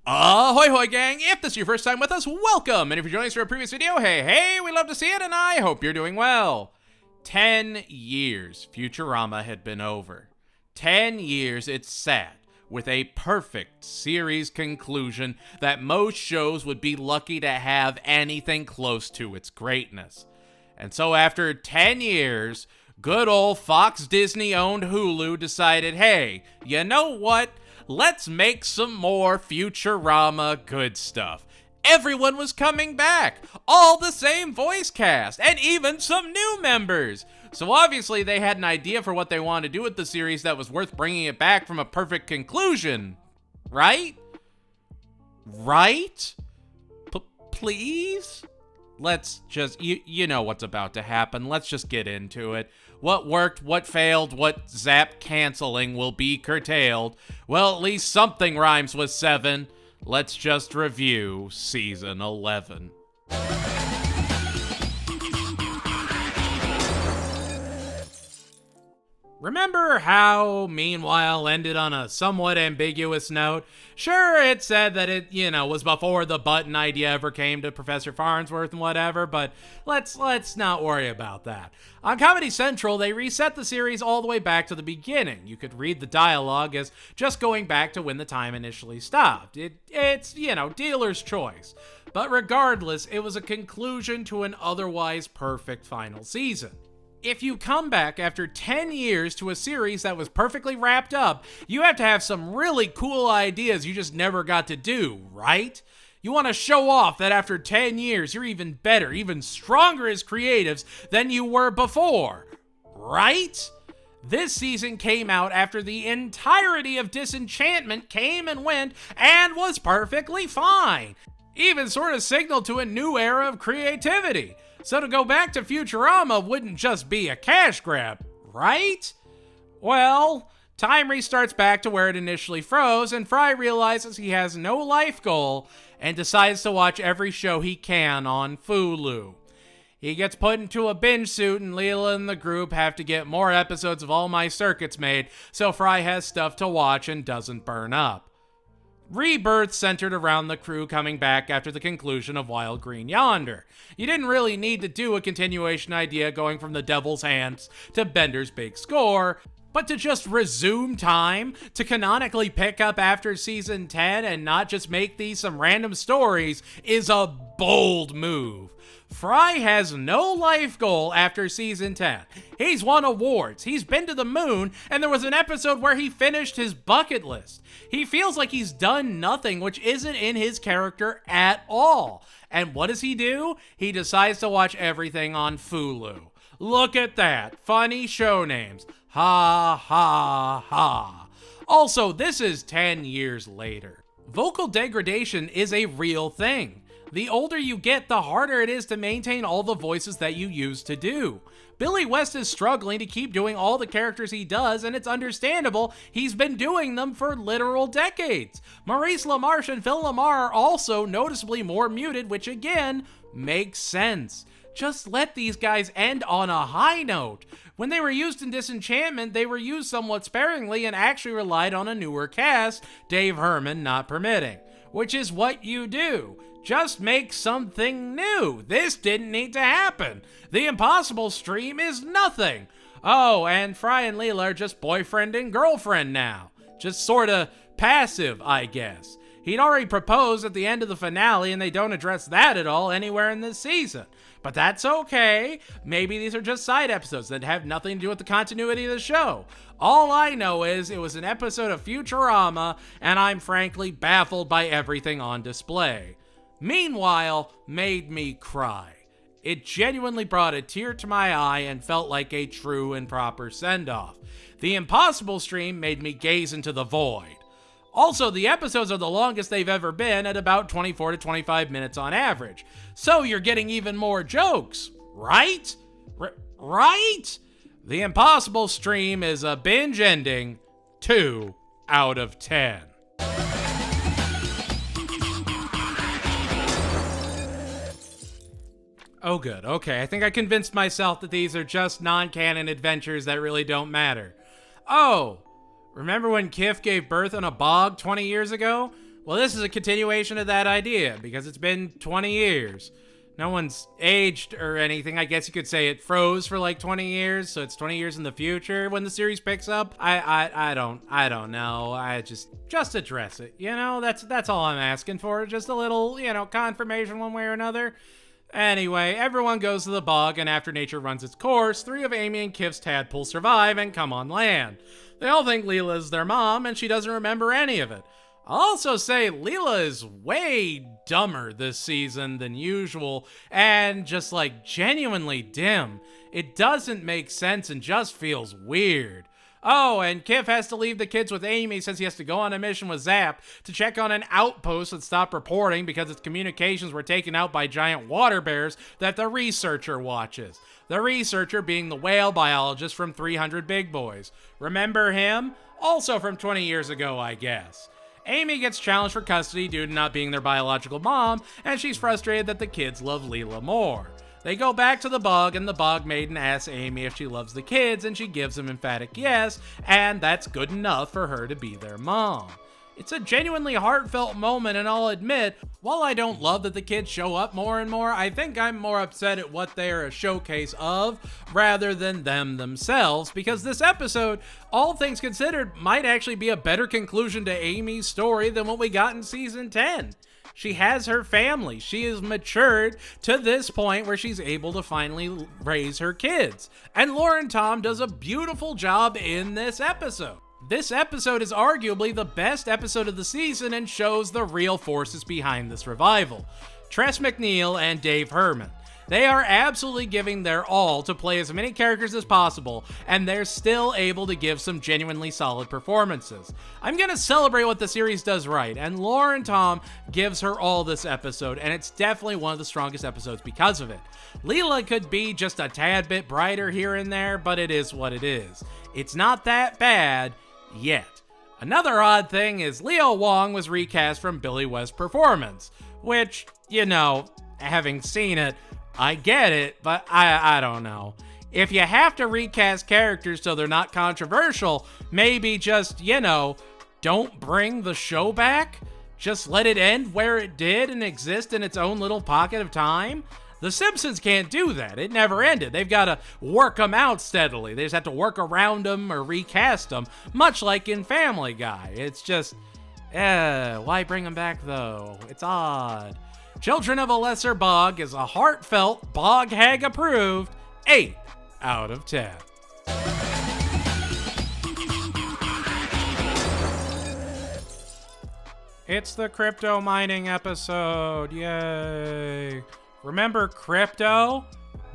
Ahoy hoy gang, if this is your first time with us, welcome, and if you're joining us for a previous video, hey, we love to see it, and I hope you're doing well. 10 years Futurama had been over. 10 years it's sat, with a perfect series conclusion that most shows would be lucky to have anything close to its greatness. And so after 10 years, good old Fox Disney-owned Hulu decided, hey, you know what? Let's make some more Futurama good stuff. Everyone was coming back, all the same voice cast, and even some new members. So obviously they had an idea for what they wanted to do with the series that was worth bringing it back from a perfect conclusion. Right? Right? Please? Let's just, you know what's about to happen. Let's just get into it. What worked, what failed, what Zapp canceling will be curtailed. Well, at least something rhymes with 7. Let's just review Season 11. Remember how Meanwhile ended on a somewhat ambiguous note? Sure, it said that it, was before the button idea ever came to Professor Farnsworth and whatever, but let's not worry about that. On Comedy Central, they reset the series all the way back to the beginning. You could read the dialogue as just going back to when the time initially stopped. It's dealer's choice. But regardless, it was a conclusion to an otherwise perfect final season. If you come back after 10 years to a series that was perfectly wrapped up, you have to have some really cool ideas you just never got to do, right? You want to show off that after 10 years, you're even better, even stronger as creatives than you were before, right? This season came out after the entirety of Disenchantment came and went and was perfectly fine. Even sort of signaled to a new era of creativity. So to go back to Futurama wouldn't just be a cash grab, right? Well, time restarts back to where it initially froze, and Fry realizes he has no life goal and decides to watch every show he can on Hulu. He gets put into a binge suit, and Leela and the group have to get more episodes of All My Circuits made so Fry has stuff to watch and doesn't burn up. Rebirth centered around the crew coming back after the conclusion of Wild Green Yonder. You didn't really need to do a continuation idea going from the Devil's Hands to Bender's Big Score, but to just resume time, to canonically pick up after season 10 and not just make these some random stories is a bold move. Fry has no life goal after season 10. He's won awards, he's been to the moon, and there was an episode where he finished his bucket list. He feels like he's done nothing, which isn't in his character at all. And what does he do? He decides to watch everything on Hulu. Look at that. Funny show names. Ha ha ha. Also, this is 10 years later. Vocal degradation is a real thing. The older you get, the harder it is to maintain all the voices that you used to do. Billy West is struggling to keep doing all the characters he does, and it's understandable. He's been doing them for literal decades. Maurice LaMarche and Phil LaMarr are also noticeably more muted, which again, makes sense. Just let these guys end on a high note. When they were used in Disenchantment, they were used somewhat sparingly and actually relied on a newer cast, Dave Herman not permitting. Which is what you do. Just make something new. This didn't need to happen. The Impossible stream is nothing. Oh, and Fry and Leela are just boyfriend and girlfriend now. Just sorta passive, I guess. He'd already proposed at the end of the finale, and they don't address that at all anywhere in this season. But that's okay. Maybe these are just side episodes that have nothing to do with the continuity of the show. All I know is it was an episode of Futurama, and I'm frankly baffled by everything on display. Meanwhile, made me cry. It genuinely brought a tear to my eye and felt like a true and proper send-off. The Impossible stream made me gaze into the void. Also, the episodes are the longest they've ever been at about 24 to 25 minutes on average. So you're getting even more jokes, right? Right? The Impossible stream is a binge ending 2 out of 10. Oh good, okay, I think I convinced myself that these are just non-canon adventures that really don't matter. Oh, remember when Kif gave birth on a bog 20 years ago? Well, this is a continuation of that idea, because it's been 20 years. No one's aged or anything. I guess you could say it froze for like 20 years, so it's 20 years in the future when the series picks up. I don't know. I just address it. You know, that's all I'm asking for. Just a little, confirmation one way or another. Anyway, everyone goes to the bog, and after nature runs its course, 3 of Amy and Kif's tadpoles survive and come on land. They all think Leela is their mom, and she doesn't remember any of it. I'll also say Leela is way dumber this season than usual, and just like genuinely dim. It doesn't make sense and just feels weird. Oh, and Kif has to leave the kids with Amy since he has to go on a mission with Zapp to check on an outpost that stopped reporting because its communications were taken out by giant water bears that the researcher watches. The researcher being the whale biologist from 300 Big Boys. Remember him? Also from 20 years ago, I guess. Amy gets challenged for custody due to not being their biological mom, and she's frustrated that the kids love Leela more. They go back to the bog, and the bog maiden asks Amy if she loves the kids, and she gives an emphatic yes, and that's good enough for her to be their mom. It's a genuinely heartfelt moment, and I'll admit, while I don't love that the kids show up more and more, I think I'm more upset at what they're a showcase of, rather than them themselves, because this episode, all things considered, might actually be a better conclusion to Amy's story than what we got in season 10. She has her family. She is matured to this point where she's able to finally raise her kids. And Lauren Tom does a beautiful job in this episode. This episode is arguably the best episode of the season and shows the real forces behind this revival. Tress MacNeille and Dave Herman. They are absolutely giving their all to play as many characters as possible, and they're still able to give some genuinely solid performances. I'm gonna celebrate what the series does right, and Lauren Tom gives her all this episode, and it's definitely one of the strongest episodes because of it. Leela could be just a tad bit brighter here and there, but it is what it is. It's not that bad yet. Another odd thing is Leo Wong was recast from Billy West's performance, which, having seen it, I get it, but I don't know. If you have to recast characters so they're not controversial, maybe just, don't bring the show back? Just let it end where it did and exist in its own little pocket of time? The Simpsons can't do that. It never ended. They've got to work them out steadily. They just have to work around them or recast them, much like in Family Guy. It's just, why bring them back though? It's odd. Children of a Lesser Bog is a heartfelt, Bog Hag approved 8 out of 10. It's the crypto mining episode. Yay. Remember crypto?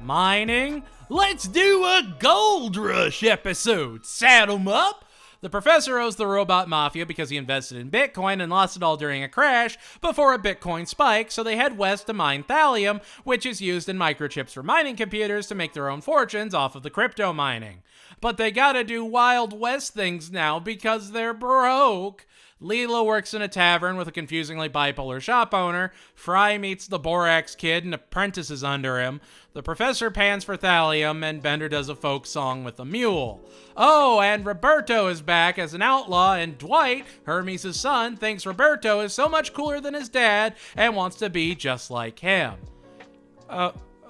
Mining? Let's do a gold rush episode. Saddle 'em up. The professor owes the robot mafia because he invested in Bitcoin and lost it all during a crash before a Bitcoin spike, so they head west to mine thallium, which is used in microchips for mining computers to make their own fortunes off of the crypto mining. But they gotta do Wild West things now because they're broke. Leela works in a tavern with a confusingly bipolar shop owner. Fry meets the Borax kid and apprentices under him. The professor pans for thallium, and Bender does a folk song with a mule. Oh, and Roberto is back as an outlaw, and Dwight, Hermes' son, thinks Roberto is so much cooler than his dad and wants to be just like him.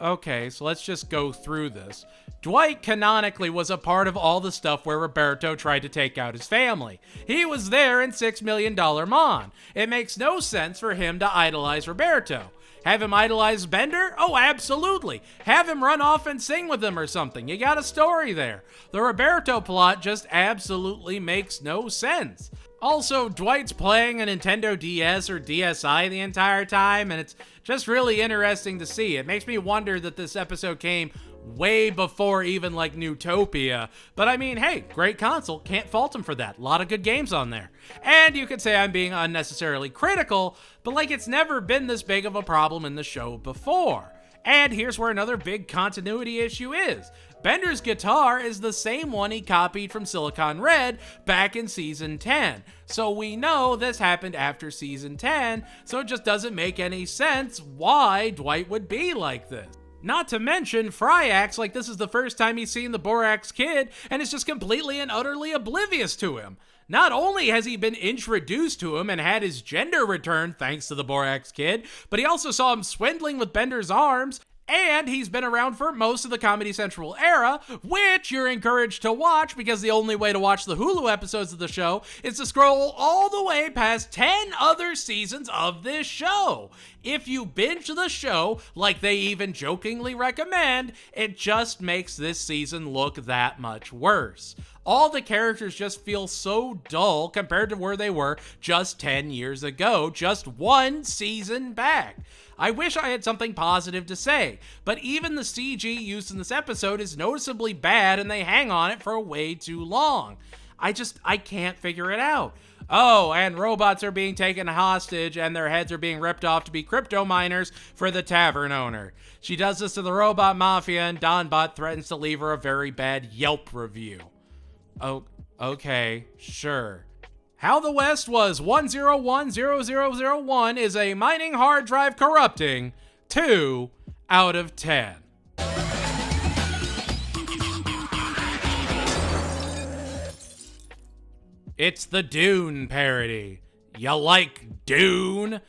Okay, so let's just go through this. Dwight canonically was a part of all the stuff where Roberto tried to take out his family. He was there in $6 Million Man. It makes no sense for him to idolize Roberto. Have him idolize Bender? Oh, absolutely. Have him run off and sing with him or something. You got a story there. The Roberto plot just absolutely makes no sense. Also, Dwight's playing a Nintendo DS or DSi the entire time, and it's just really interesting to see. It makes me wonder that this episode came way before even like Newtopia. But I mean, hey, great console. Can't fault him for that. A lot of good games on there. And you could say I'm being unnecessarily critical, but like it's never been this big of a problem in the show before. And here's where another big continuity issue is. Bender's guitar is the same one he copied from Silicon Red back in Season 10. So we know this happened after Season 10, so it just doesn't make any sense why Dwight would be like this. Not to mention, Fry acts like this is the first time he's seen the Borax kid and is just completely and utterly oblivious to him. Not only has he been introduced to him and had his gender returned thanks to the Borax Kid, but he also saw him swindling with Bender's arms, and he's been around for most of the Comedy Central era, which you're encouraged to watch because the only way to watch the Hulu episodes of the show is to scroll all the way past 10 other seasons of this show. If you binge the show, like they even jokingly recommend, it just makes this season look that much worse. All the characters just feel so dull compared to where they were just 10 years ago, just one season back. I wish I had something positive to say, but even the CG used in this episode is noticeably bad and they hang on it for way too long. I can't figure it out. Oh, and robots are being taken hostage and their heads are being ripped off to be crypto miners for the tavern owner. She does this to the robot mafia and Donbot threatens to leave her a very bad Yelp review. Oh, okay, sure. How the West was 1010001 is a mining hard drive corrupting 2 out of 10. It's the Dune parody. You like Dune?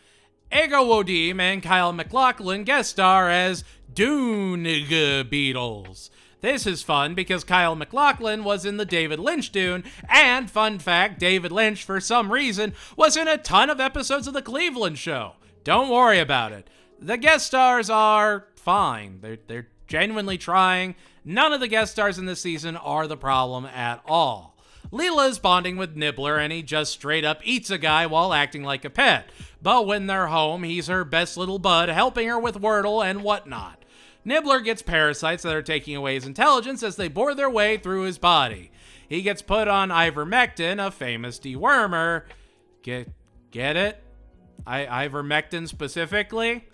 Ego Wodim and Kyle MacLachlan guest star as Dune Beatles. This is fun because Kyle MacLachlan was in the David Lynch Dune, and fun fact, David Lynch, for some reason, was in a ton of episodes of The Cleveland Show. Don't worry about it. The guest stars are fine. They're genuinely trying. None of the guest stars in this season are the problem at all. Leela's bonding with Nibbler, and he just straight up eats a guy while acting like a pet. But when they're home, he's her best little bud, helping her with Wordle and whatnot. Nibbler gets parasites that are taking away his intelligence as they bore their way through his body. He gets put on ivermectin, a famous dewormer. Get it? Ivermectin specifically?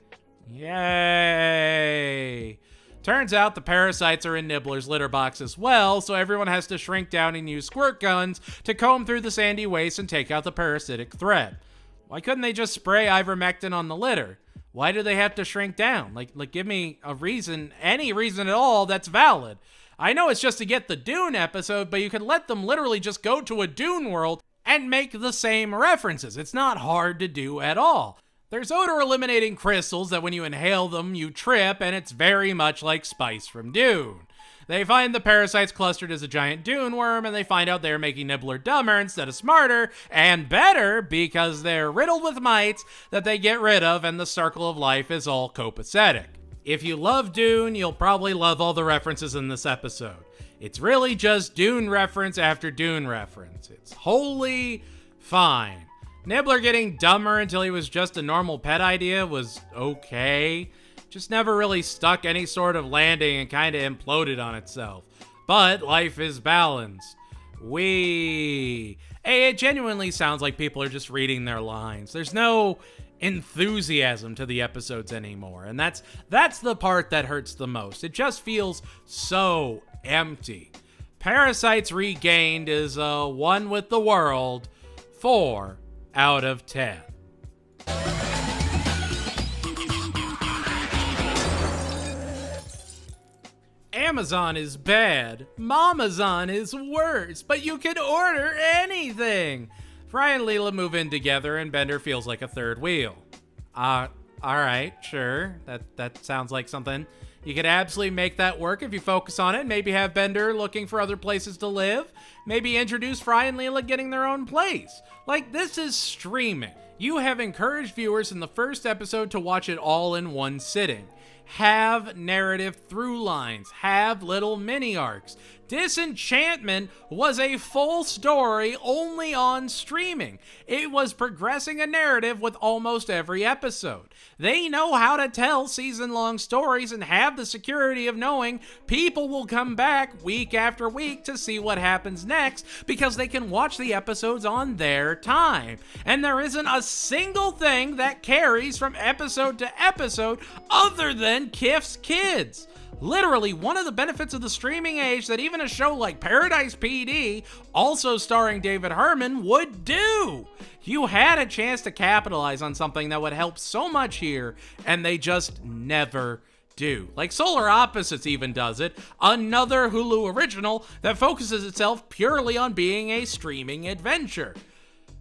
Yay! Turns out the parasites are in Nibbler's litter box as well, so everyone has to shrink down and use squirt guns to comb through the sandy waste and take out the parasitic threat. Why couldn't they just spray ivermectin on the litter? Why do they have to shrink down? Like, give me a reason, any reason at all that's valid. I know it's just to get the Dune episode, but you can let them literally just go to a Dune world and make the same references. It's not hard to do at all. There's odor-eliminating crystals that when you inhale them, you trip, and it's very much like Spice from Dune. They find the parasites clustered as a giant dune worm, and they find out they're making Nibbler dumber instead of smarter, and better because they're riddled with mites that they get rid of, and the circle of life is all copacetic. If you love Dune, you'll probably love all the references in this episode. It's really just Dune reference after Dune reference. It's wholly fine. Nibbler getting dumber until he was just a normal pet idea was okay. Just never really stuck any sort of landing and kind of imploded on itself. But life is balanced. It genuinely sounds like people are just reading their lines. There's no enthusiasm to the episodes anymore, and that's the part that hurts the most. It just feels so empty. Parasites Regained is a one with the world, 4 out of 10. Amazon is bad. Mamazon is worse, but you can order anything. Fry and Leela move in together and Bender feels like a third wheel. Alright, sure. That sounds like something. You could absolutely make that work if you focus on it. Maybe have Bender looking for other places to live. Maybe introduce Fry and Leela getting their own place. Like, this is streaming. You have encouraged viewers in the first episode to watch it all in one sitting. Have narrative through lines. Have little mini arcs. Disenchantment was a full story only on streaming. It was progressing a narrative with almost every episode. They know how to tell season-long stories and have the security of knowing people will come back week after week to see what happens next because they can watch the episodes on their time. And there isn't a single thing that carries from episode to episode other than Kiff's kids. Literally, one of the benefits of the streaming age that even a show like Paradise PD, also starring David Herman, would do. You had a chance to capitalize on something that would help so much here, and they just never do. Like Solar Opposites even does it, another Hulu original that focuses itself purely on being a streaming adventure.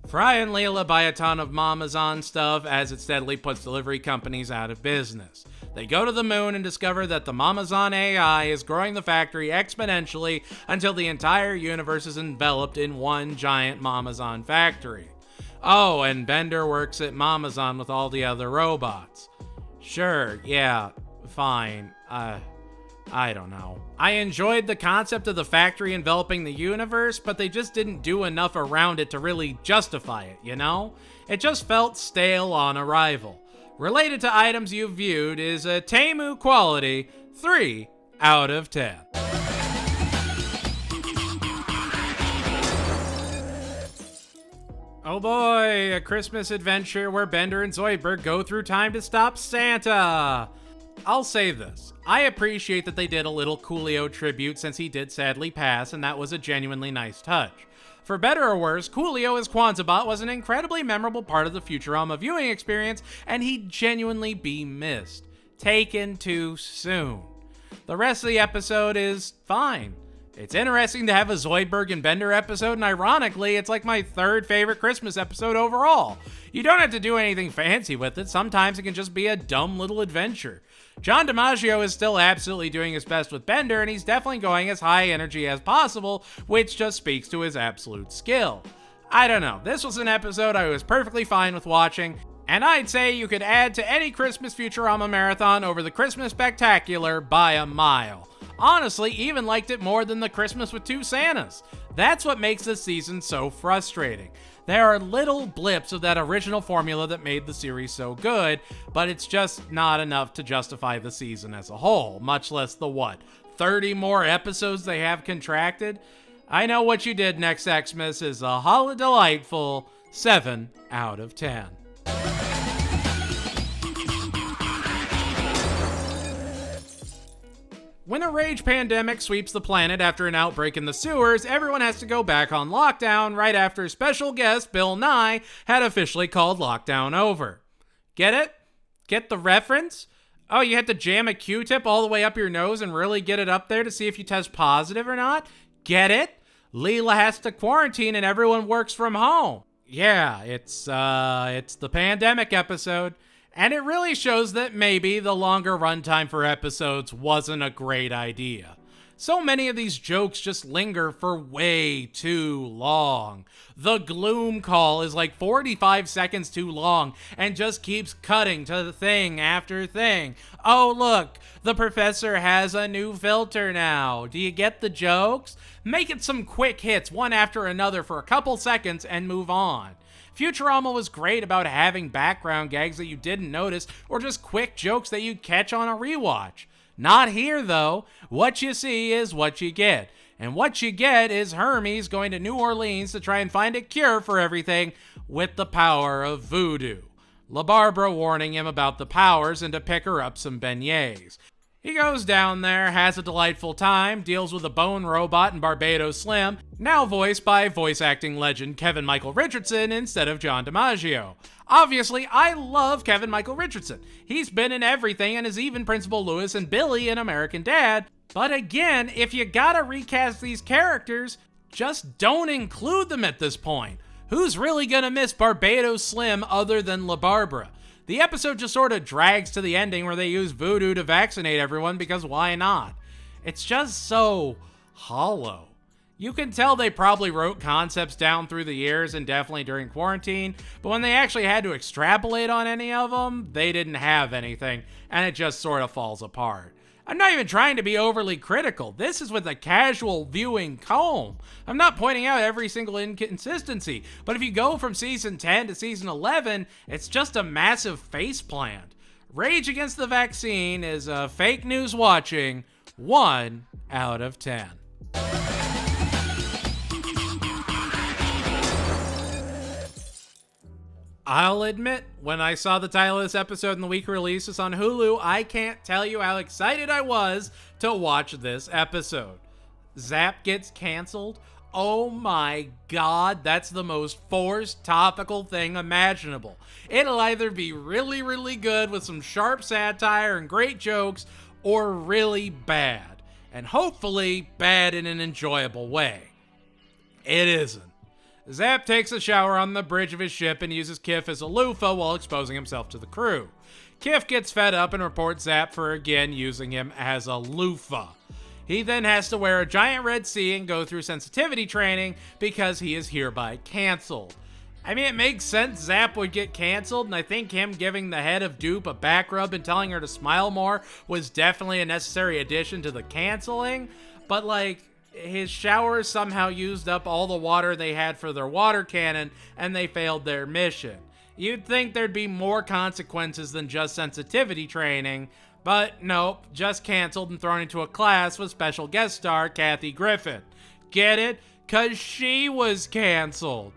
Fry and Leela buy a ton of Mamazon stuff as it steadily puts delivery companies out of business. They go to the moon and discover that the Mamazon AI is growing the factory exponentially until the entire universe is enveloped in one giant Mamazon factory. Oh, and Bender works at Mamazon with all the other robots. Sure, yeah, fine. I don't know. I enjoyed the concept of the factory enveloping the universe, but they just didn't do enough around it to really justify it, you know? It just felt stale on arrival. Related to items you've viewed is a Temu quality 3 out of 10. Oh boy, a Christmas adventure where Bender and Zoidberg go through time to stop Santa. I'll say this. I appreciate that they did a little Coolio tribute since he did sadly pass, and that was a genuinely nice touch. For better or worse, Coolio as Kwanzaa was an incredibly memorable part of the Futurama viewing experience, and he'd genuinely be missed. Taken too soon. The rest of the episode is fine. It's interesting to have a Zoidberg and Bender episode, and ironically, it's like my third favorite Christmas episode overall. You don't have to do anything fancy with it. Sometimes it can just be a dumb little adventure. John DiMaggio is still absolutely doing his best with Bender, and he's definitely going as high energy as possible, which just speaks to his absolute skill. I don't know, this was an episode I was perfectly fine with watching, and I'd say you could add to any Christmas Futurama marathon over the Christmas Spectacular by a mile. Honestly, even liked it more than the Christmas with Two Santas. That's what makes this season so frustrating. There are little blips of that original formula that made the series so good, but it's just not enough to justify the season as a whole, much less the 30 more episodes they have contracted? I know what you did next XMas is a hollow delightful 7 out of 10. When a rage pandemic sweeps the planet after an outbreak in the sewers, everyone has to go back on lockdown right after special guest Bill Nye had officially called lockdown over. Get it? Get the reference? Oh, you had to jam a Q-tip all the way up your nose and really get it up there to see if you test positive or not? Get it? Leela has to quarantine and everyone works from home. Yeah, it's the pandemic episode. And it really shows that maybe the longer runtime for episodes wasn't a great idea. So many of these jokes just linger for way too long. The gloom call is like 45 seconds too long and just keeps cutting to thing after thing. Oh look, the professor has a new filter now. Do you get the jokes? Make it some quick hits, one after another for a couple seconds and move on. Futurama was great about having background gags that you didn't notice or just quick jokes that you'd catch on a rewatch. Not here, though. What you see is what you get. And what you get is Hermes going to New Orleans to try and find a cure for everything with the power of voodoo. La Barbara warning him about the powers and to pick her up some beignets. He goes down there, has a delightful time, deals with a bone robot and Barbados Slim, now voiced by voice acting legend Kevin Michael Richardson instead of John DiMaggio. Obviously, I love Kevin Michael Richardson. He's been in everything and is even Principal Lewis and Billy in American Dad. But again, if you gotta recast these characters, just don't include them at this point. Who's really gonna miss Barbados Slim other than La Barbara? The episode just sort of drags to the ending where they use voodoo to vaccinate everyone because why not? It's just so hollow. You can tell they probably wrote concepts down through the years and definitely during quarantine, but when they actually had to extrapolate on any of them, they didn't have anything, and it just sort of falls apart. I'm not even trying to be overly critical. This is with a casual viewing comb. I'm not pointing out every single inconsistency, but if you go from season 10 to season 11, it's just a massive faceplant. Rage Against the Vaccine is a fake news watching 1 out of 10. I'll admit, when I saw the title of this episode and the week releases on Hulu, I can't tell you how excited I was to watch this episode. Zapp gets canceled. Oh my god, that's the most forced topical thing imaginable. It'll either be really, really good with some sharp satire and great jokes, or really bad. And hopefully, bad in an enjoyable way. It isn't. Zapp takes a shower on the bridge of his ship and uses Kif as a loofah while exposing himself to the crew. Kif gets fed up and reports Zapp for again using him as a loofah. He then has to wear a giant red C and go through sensitivity training because he is hereby canceled. I mean, it makes sense Zapp would get canceled, and I think him giving the head of Dupe a back rub and telling her to smile more was definitely a necessary addition to the canceling, but like, his showers somehow used up all the water they had for their water cannon, and they failed their mission. You'd think there'd be more consequences than just sensitivity training, but nope, just canceled and thrown into a class with special guest star Kathy Griffin. Get it? 'Cause she was canceled.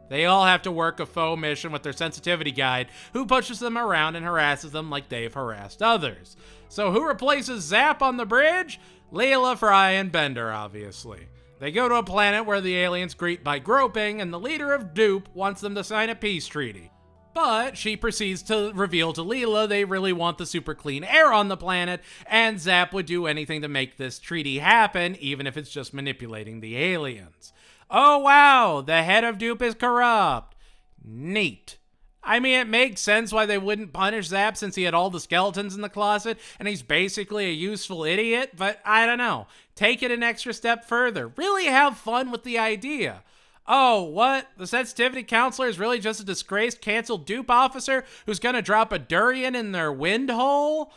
They all have to work a faux mission with their sensitivity guide, who pushes them around and harasses them like they've harassed others. So who replaces Zapp on the bridge? Leela, Fry, and Bender, obviously. They go to a planet where the aliens greet by groping, and the leader of Dupe wants them to sign a peace treaty. But she proceeds to reveal to Leela they really want the super clean air on the planet, and Zapp would do anything to make this treaty happen, even if it's just manipulating the aliens. Oh wow, the head of Dupe is corrupt. Neat. I mean, it makes sense why they wouldn't punish Zapp since he had all the skeletons in the closet, and he's basically a useful idiot, but I don't know. Take it an extra step further. Really have fun with the idea. Oh, what? The sensitivity counselor is really just a disgraced, canceled Dupe officer who's gonna drop a durian in their wind hole?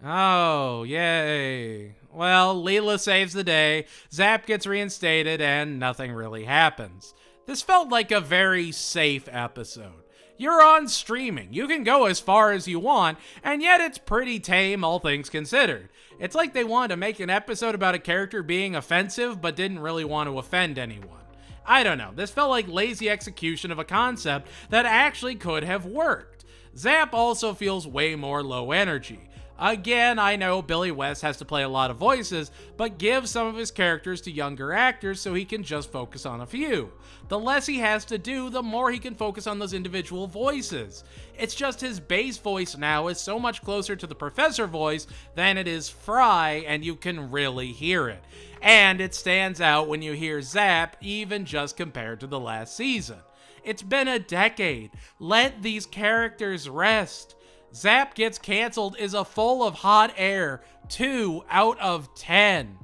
Oh, yay. Well, Leela saves the day, Zapp gets reinstated, and nothing really happens. This felt like a very safe episode. You're on streaming. You can go as far as you want, and yet it's pretty tame, all things considered. It's like they wanted to make an episode about a character being offensive, but didn't really want to offend anyone. I don't know, this felt like lazy execution of a concept that actually could have worked. Zapp also feels way more low energy. Again, I know Billy West has to play a lot of voices, but give some of his characters to younger actors so he can just focus on a few. The less he has to do, the more he can focus on those individual voices. It's just his bass voice now is so much closer to the Professor voice than it is Fry, and you can really hear it. And it stands out when you hear Zapp, even just compared to the last season. It's been a decade. Let these characters rest. Zapp gets canceled is a full of hot air. 2 out of 10.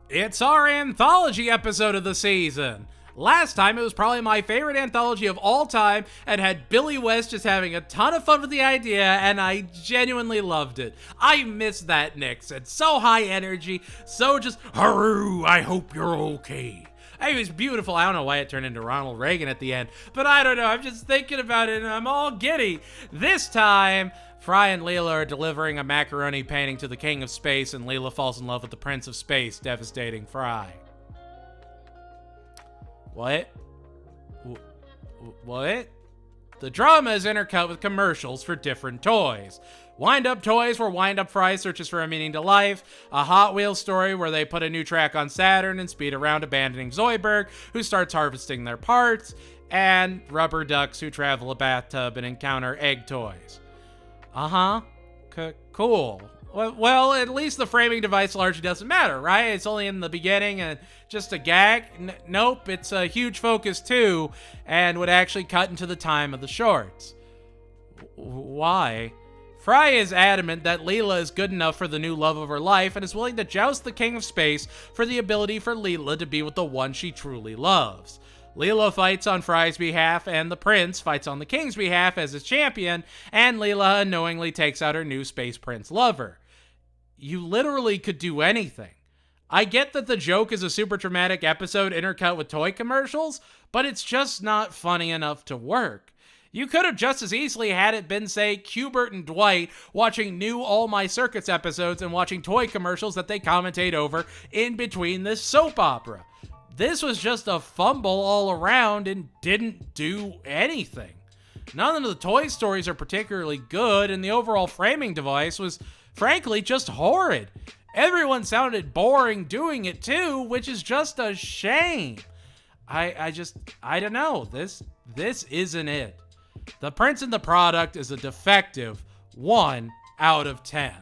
It's our anthology episode of the season. Last time, it was probably my favorite anthology of all time and had Billy West just having a ton of fun with the idea, and I genuinely loved it. I miss that Nixon. So high energy, so just, Haru, I hope you're okay. It was beautiful. I don't know why it turned into Ronald Reagan at the end, but I don't know. I'm just thinking about it and I'm all giddy. This time, Fry and Leela are delivering a macaroni painting to the King of Space, and Leela falls in love with the Prince of Space, devastating Fry. What? What? The drama is intercut with commercials for different toys. Wind-up toys where Wind-Up Fry searches for a meaning to life, a Hot Wheels story where they put a new track on Saturn and speed around abandoning Zoidberg, who starts harvesting their parts, and rubber ducks who travel a bathtub and encounter egg toys. Uh-huh. Cool. Well, at least the framing device largely doesn't matter, right? It's only in the beginning and just a gag. Nope, it's a huge focus too, and would actually cut into the time of the shorts. Why? Fry is adamant that Leela is good enough for the new love of her life and is willing to joust the King of Space for the ability for Leela to be with the one she truly loves. Leela fights on Fry's behalf, and the Prince fights on the King's behalf as his champion, and Leela unknowingly takes out her new Space Prince lover. You literally could do anything. I get that the joke is a super dramatic episode intercut with toy commercials, but it's just not funny enough to work. You could have just as easily had it been, say, Qbert and Dwight watching new All My Circuits episodes and watching toy commercials that they commentate over in between this soap opera. This was just a fumble all around and didn't do anything. None of the toy stories are particularly good, and the overall framing device was, frankly, just horrid. Everyone sounded boring doing it too, which is just a shame. I don't know. This isn't it. The Prince and the Product is a defective 1 out of 10.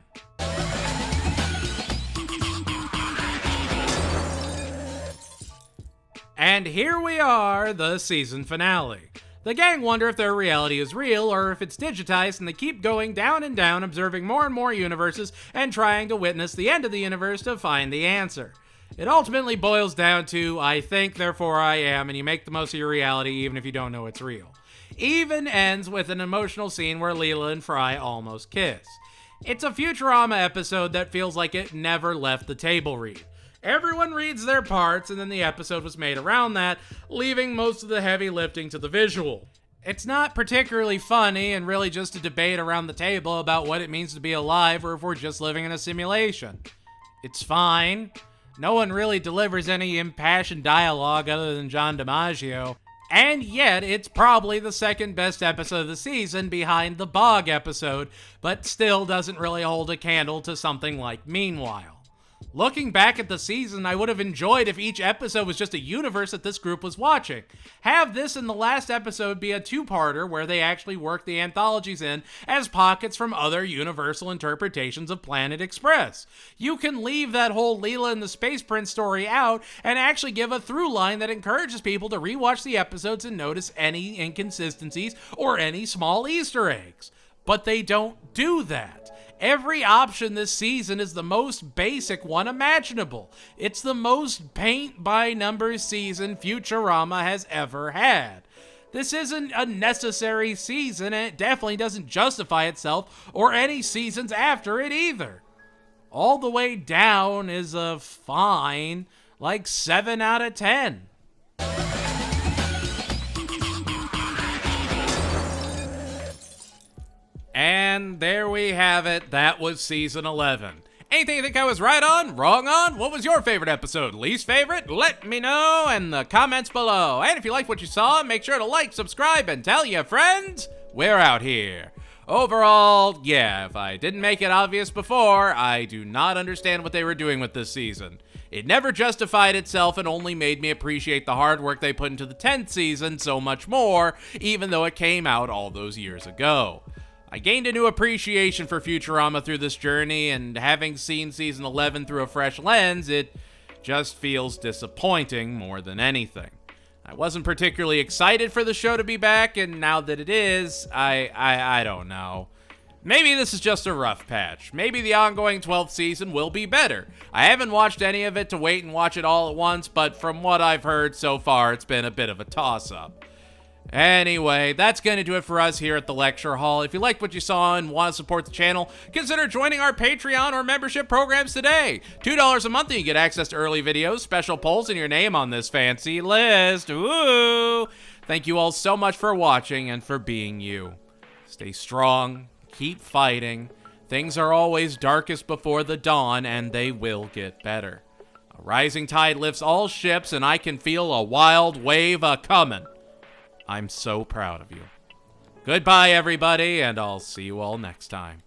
And here we are, the season finale. The gang wonder if their reality is real or if it's digitized, and they keep going down and down, observing more and more universes and trying to witness the end of the universe to find the answer. It ultimately boils down to, I think, therefore I am, and you make the most of your reality even if you don't know it's real. Even ends with an emotional scene where Leela and Fry almost kiss. It's a Futurama episode that feels like it never left the table read. Everyone reads their parts, and then the episode was made around that, leaving most of the heavy lifting to the visual. It's not particularly funny, and really just a debate around the table about what it means to be alive or if we're just living in a simulation. It's fine. No one really delivers any impassioned dialogue other than John DiMaggio. And yet, it's probably the second best episode of the season behind the Bog episode, but still doesn't really hold a candle to something like Meanwhile. Looking back at the season, I would have enjoyed if each episode was just a universe that this group was watching. Have this and the last episode be a two-parter where they actually work the anthologies in as pockets from other universal interpretations of Planet Express. You can leave that whole Leela and the Space Prince story out and actually give a through line that encourages people to rewatch the episodes and notice any inconsistencies or any small Easter eggs. But they don't do that. Every option this season is the most basic one imaginable. It's the most paint-by-numbers season Futurama has ever had. This isn't a necessary season, and it definitely doesn't justify itself or any seasons after it either. All the way down is a fine, like 7 out of 10. And there we have it. That was season 11. Anything you think I was right on, wrong on? What was your favorite episode? Least favorite? Let me know in the comments below. And if you liked what you saw, make sure to like, subscribe, and tell your friends we're out here. Overall, yeah, if I didn't make it obvious before, I do not understand what they were doing with this season. It never justified itself and only made me appreciate the hard work they put into the 10th season so much more, even though it came out all those years ago. I gained a new appreciation for Futurama through this journey, and having seen season 11 through a fresh lens, it just feels disappointing more than anything. I wasn't particularly excited for the show to be back, and now that it is, I don't know. Maybe this is just a rough patch. Maybe the ongoing 12th season will be better. I haven't watched any of it to wait and watch it all at once, but from what I've heard so far, it's been a bit of a toss-up. Anyway, that's going to do it for us here at the Lecture Hall. If you liked what you saw and want to support the channel, consider joining our Patreon or membership programs today. $2 a month and you get access to early videos, special polls, and your name on this fancy list. Woo! Thank you all so much for watching and for being you. Stay strong, keep fighting. Things are always darkest before the dawn, and they will get better. A rising tide lifts all ships, and I can feel a wild wave a-comin'. I'm so proud of you. Goodbye, everybody, and I'll see you all next time.